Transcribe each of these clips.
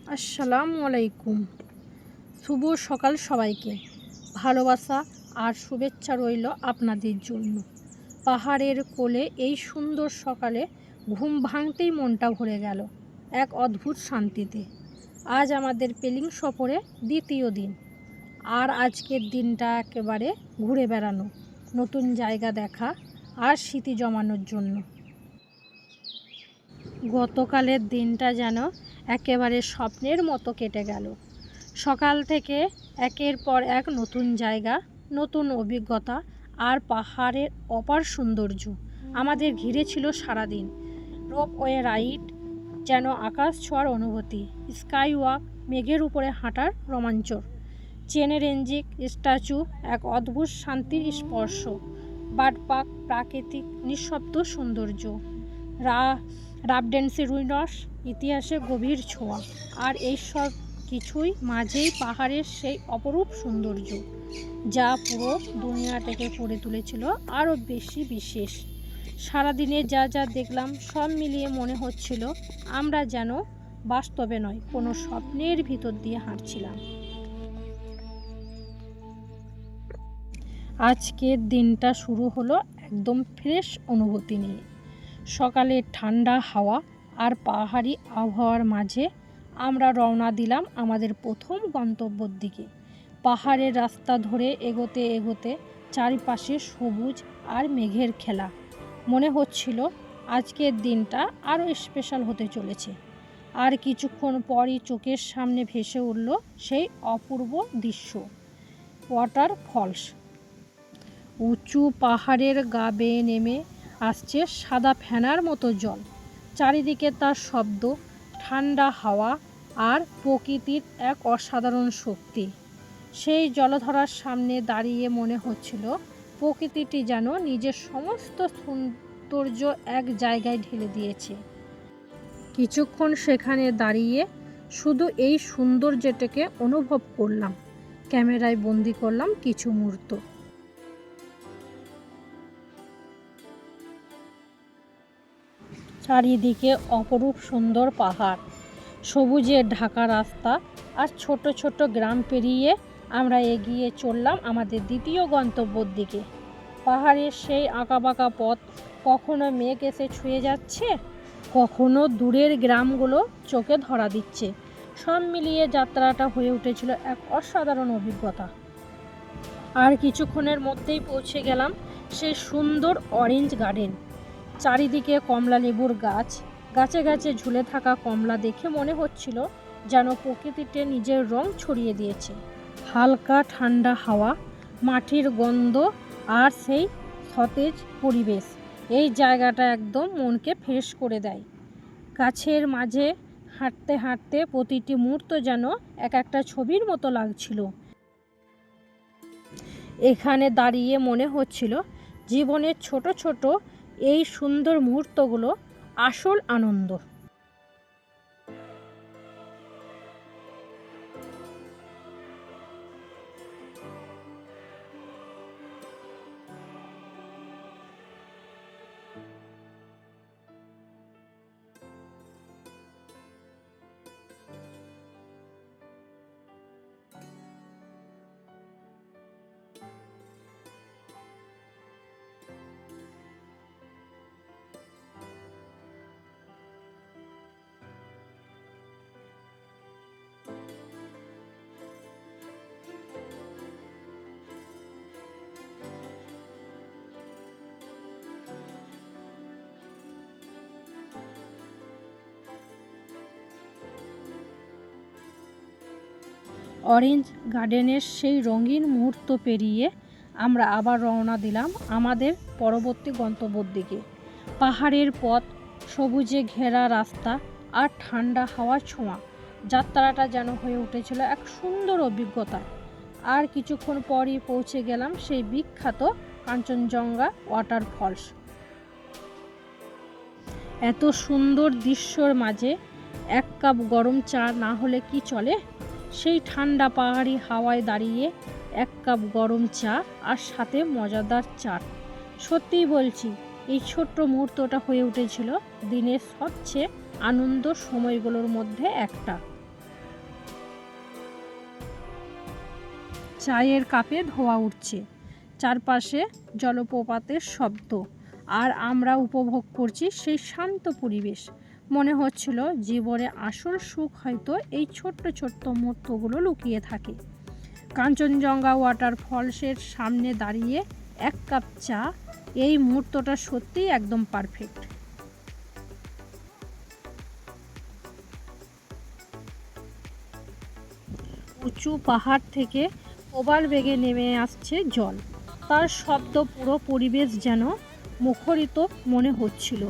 আসসালামু আলাইকুম। শুভ সকাল সবাইকে। ভালোবাসা আর শুভেচ্ছা রইল আপনাদের জন্য। পাহাড়ের কোলে এই সুন্দর সকালে ঘুম ভাঙতেই মনটা ভরে গেল এক অদ্ভুত শান্তিতে। আজ আমাদের পেলিং সফরে দ্বিতীয় দিন, আর আজকের দিনটা একেবারে ঘুরে বেড়ানো, নতুন জায়গা দেখা আর স্মৃতি জমানোর জন্য। গতকালের দিনটা যেন একেবারে স্বপ্নের মতো কেটে গেল। সকাল থেকে একের পর এক নতুন জায়গা, নতুন অভিজ্ঞতা আর পাহাড়ের অপার সৌন্দর্য আমাদের ঘিরে ছিল সারাদিন। রোপওয়ে রাইড যেন আকাশ ছোঁয়ার অনুভূতি, স্কাই ওয়াক মেঘের উপরে হাঁটার রোমাঞ্চ, চেনে রেঞ্জিং স্ট্যাচু এক অদ্ভুত শান্তির স্পর্শ, বার্ড পার্ক প্রাকৃতিক নিঃশব্দ সৌন্দর্য, রাবডেন্সি রুইনস ইতিহাসে গভীর ছোঁয়া, আর এই সব কিছুই মাঝেই পাহাড়ের সেই অপরূপ সৌন্দর্য যা পুরো দুনিয়াটাকে করে তুলেছিল আরও বেশি বিশেষ। সারাদিনে যা যা দেখলাম সব মিলিয়ে মনে হচ্ছিল আমরা যেন বাস্তবে নয়, কোনো স্বপ্নের ভিতর দিয়ে হাঁটছিলাম। আজকের দিনটা শুরু হলো একদম ফ্রেশ অনুভূতি নিয়ে। সকালে ঠান্ডা হাওয়া আর পাহাড়ি আবহাওয়ার মাঝে আমরা রওনা দিলাম আমাদের প্রথম গন্তব্যের দিকে। পাহাড়ের রাস্তা ধরে এগোতে এগোতে চারিপাশে সবুজ আর মেঘের খেলা। মনে হচ্ছিল আজকের দিনটা আরও স্পেশাল হতে চলেছে। আর কিছুক্ষণ পরই চোখের সামনে ভেসে উঠল সেই অপূর্ব দৃশ্য, ওয়াটার ফলস। উঁচু পাহাড়ের গা বেয়ে নেমে আসছে সাদা ফেনার মতো জল, চারিদিকে তার শব্দ, ঠান্ডা হাওয়া আর প্রকৃতির এক অসাধারণ শক্তি। সেই জলধারার সামনে দাঁড়িয়ে মনে হচ্ছিল প্রকৃতিটি যেন নিজের সমস্ত সৌন্দর্য এক জায়গায় ঢেলে দিয়েছে। কিছুক্ষণ সেখানে দাঁড়িয়ে শুধু এই সৌন্দর্যটাকে অনুভব করলাম, ক্যামেরায় বন্দি করলাম কিছু মুহূর্ত। চারিদিকে অপরূপ সুন্দর পাহাড়, সবুজে ঢাকা রাস্তা আর ছোট ছোট গ্রাম পেরিয়ে আমরা এগিয়ে চললাম আমাদের দ্বিতীয় গন্তব্যের দিকে। পাহাড়ের সেই আঁকাবাঁকা পথ, কখনো মেঘ এসে ছুঁয়ে যাচ্ছে, কখনো দূরের গ্রামগুলো চোখে ধরা দিচ্ছে। সব মিলিয়ে যাত্রাটা হয়ে উঠেছিল এক অসাধারণ অভিজ্ঞতা। আর কিছুক্ষণের মধ্যেই পৌঁছে গেলাম সেই সুন্দর অরেঞ্জ গার্ডেন। চারিদিকে কমলা লেবুর গাছ, গাছে গাছে ঝুলে থাকা কমলা দেখে মনে হচ্ছিল যেন প্রকৃতিতে নিজের রং ছড়িয়ে দিয়েছে। হালকা ঠান্ডা হাওয়া, মাটির গন্ধ আর সেই সতেজ পরিবেশ এই জায়গাটা একদম মনকে ফ্রেশ করে দেয়। গাছের মাঝে হাঁটতে হাঁটতে প্রতিটি মুহূর্ত যেন এক একটা ছবির মতো লাগছিল। এখানে দাঁড়িয়ে মনে হচ্ছিল জীবনের ছোট ছোট এই সুন্দর মুহূর্তগুলো আসল আনন্দ। অরেঞ্জ গার্ডেনের সেই রঙিন মুহূর্ত পেরিয়ে আমরা আবার রওনা দিলাম আমাদের পরবর্তী গন্তব্যের দিকে। পাহাড়ের পথ, সবুজে ঘেরা রাস্তা আর ঠান্ডা হাওয়ার ছোঁয়া, যাত্রাটা যেন হয়ে উঠেছিল এক সুন্দর অভিজ্ঞতা। আর কিছুক্ষণ পরই পৌঁছে গেলাম সেই বিখ্যাত কাঞ্চনজঙ্ঘা ওয়াটার ফলস। এত সুন্দর দৃশ্যর মাঝে এক কাপ গরম চা না হলে কি চলে? সেই ঠান্ডা পাহাড়ি হাওয়ায় দাঁড়িয়ে এক কাপ গরম চা আর সাথে মজাদার চাট। সত্যিই বলছি, এই ছোট্ট মুহূর্তটা হয়ে উঠেছিল দিনের সবচেয়ে আনন্দ সময়গুলোর মধ্যে একটা। চায়ের কাপে ধোঁয়া উঠছে, চারপাশে জলপ্রপাতের শব্দ, আর আমরা উপভোগ করছি সেই শান্ত পরিবেশ। মনে হচ্ছিল জীবনে আসল সুখ হয়তো এই ছোট্ট ছোট্ট মুহূর্তগুলো লুকিয়ে থাকে। কাঞ্চনজঙ্ঘা ওয়াটারফলসের সামনে দাঁড়িয়ে এক কাপ চা, এই মুহূর্তটা সত্যিই একদম পারফেক্ট। উঁচু পাহাড় থেকে প্রবাল বেগে নেমে আসছে জল, তার শব্দ পুরো পরিবেশ যেন মুখরিত মনে হচ্ছিল।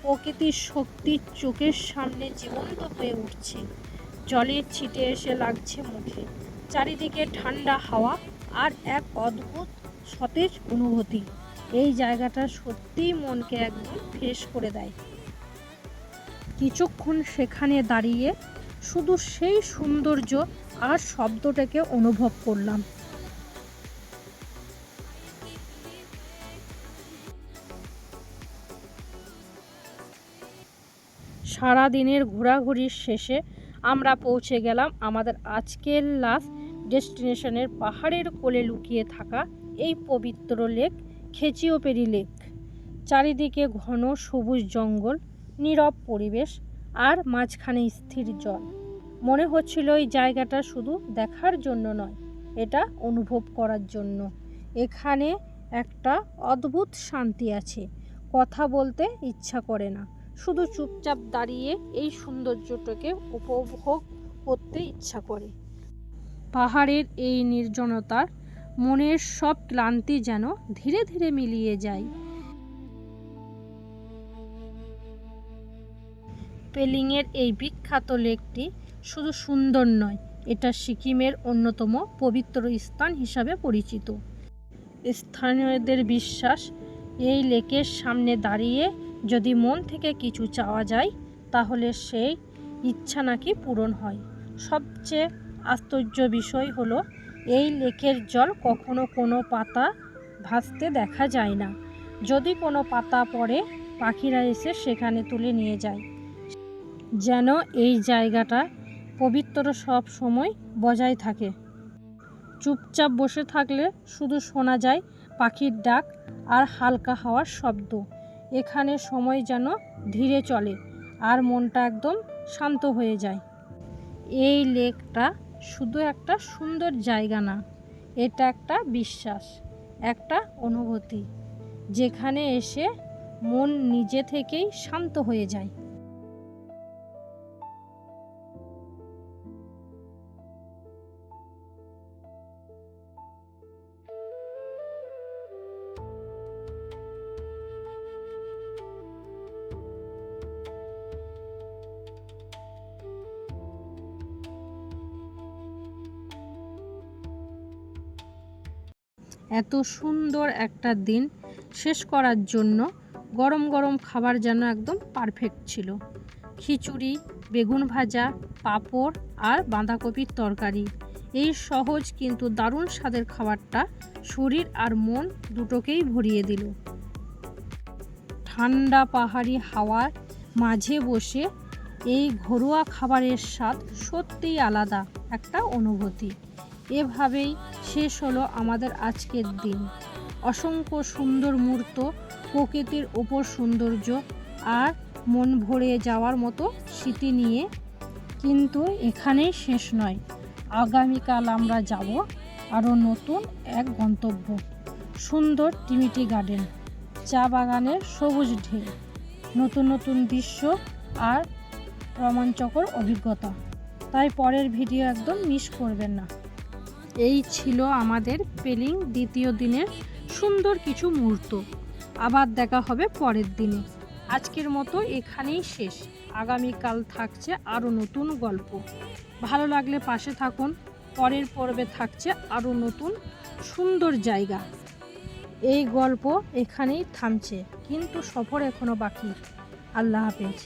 প্রকৃতির শক্তি চোখের সামনে জীবন্ত হয়ে উঠছে, জলের ছিটে এসে লাগছে মুখে, চারিদিকে ঠান্ডা হাওয়া আর এক অদ্ভুত সতেজ অনুভূতি। এই জায়গাটা সত্যিই মনকে একদম ফ্রেশ করে দেয়। কিছুক্ষণ সেখানে দাঁড়িয়ে শুধু সেই সৌন্দর্য আর শব্দটাকে অনুভব করলাম। সারা দিনের ঘোরাঘুরির শেষে আমরা পৌঁছে গেলাম আমাদের আজকের লাস্ট ডেস্টিনেশনের পাহাড়ের কোলে লুকিয়ে থাকা এই পবিত্র লেক, খেচিওপেরি লেক। চারিদিকে ঘন সবুজ জঙ্গল, নীরব পরিবেশ আর মাঝখানে স্থির জল। মনে হচ্ছিল এই জায়গাটা শুধু দেখার জন্য নয়, এটা অনুভব করার জন্য। এখানে একটা অদ্ভুত শান্তি আছে, কথা বলতে ইচ্ছা করে না, শুধু চুপচাপ দাঁড়িয়ে এই সৌন্দর্যটাকে উপভোগ করতে ইচ্ছা করে। পাহাড়ের এই নির্জনতার মনের সব ক্লান্তি যেন ধীরে ধীরে মিলিয়ে যায়। পেলিংয়ের এই বিখ্যাত লেকটি শুধু সুন্দর নয়, এটা সিকিমের অন্যতম পবিত্র স্থান হিসাবে পরিচিত। স্থানীয়দের বিশ্বাস, এই লেকের সামনে দাঁড়িয়ে যদি মন থেকে কিছু চাওয়া যায় তাহলে সেই ইচ্ছা নাকি পূরণ হয়। সবচেয়ে আশ্চর্য বিষয় হলো এই লেকের জল কখনো কোনো পাতা ভাসতে দেখা যায় না। যদি কোনো পাতা পড়ে, পাখিরা এসে সেখানে তুলে নিয়ে যায়, যেন এই জায়গাটা পবিত্র সব সময় বজায় থাকে। চুপচাপ বসে থাকলে শুধু শোনা যায় পাখির ডাক আর হালকা হাওয়ার শব্দ। এখানে সময় যেন ধীরে চলে আর মনটা একদম শান্ত হয়ে যায়। এই লেকটা শুধু একটা সুন্দর জায়গা না, এটা একটা বিশ্বাস, একটা অনুভূতি, যেখানে এসে মন নিজে থেকেই শান্ত হয়ে যায়। এত সুন্দর একটা দিন শেষ করার জন্য গরম গরম খাবার যেন একদম পারফেক্ট ছিল। খিচুড়ি, বেগুন ভাজা, পাঁপড় আর বাঁধাকপির তরকারি। এই সহজ কিন্তু দারুণ স্বাদের খাবারটা শরীর আর মন দুটোকেই ভরিয়ে দিল। ঠান্ডা পাহাড়ি হাওয়ার মাঝে বসে এই ঘরোয়া খাবারের স্বাদ সত্যিই আলাদা একটা অনুভূতি। এভাবেই শেষ হলো আমাদের আজকের দিন। অসংখ্য সুন্দর মুহূর্ত, প্রকৃতির ওপর সৌন্দর্য আর মন ভরে যাওয়ার মতো স্মৃতি নিয়ে। কিন্তু এখানেই শেষ নয়, আগামীকাল আমরা যাব আরও নতুন এক গন্তব্য। সুন্দর টিমিটি গার্ডেন, চা বাগানের সবুজ ঢেউ, নতুন নতুন দৃশ্য আর রোমাঞ্চকর অভিজ্ঞতা। তাই পরের ভিডিও একদম মিস করবেন না। এই ছিল আমাদের পেলিং দ্বিতীয় দিনের সুন্দর কিছু মুহূর্ত। আবার দেখা হবে পরের দিনে। আজকের মতো এখানেই শেষ, আগামীকাল থাকছে আরও নতুন গল্প। ভালো লাগলে পাশে থাকুন, পরের পর্বে থাকছে আরও নতুন সুন্দর জায়গা। এই গল্প এখানেই থামছে, কিন্তু সফর এখনও বাকি। আল্লাহ হাফেজ।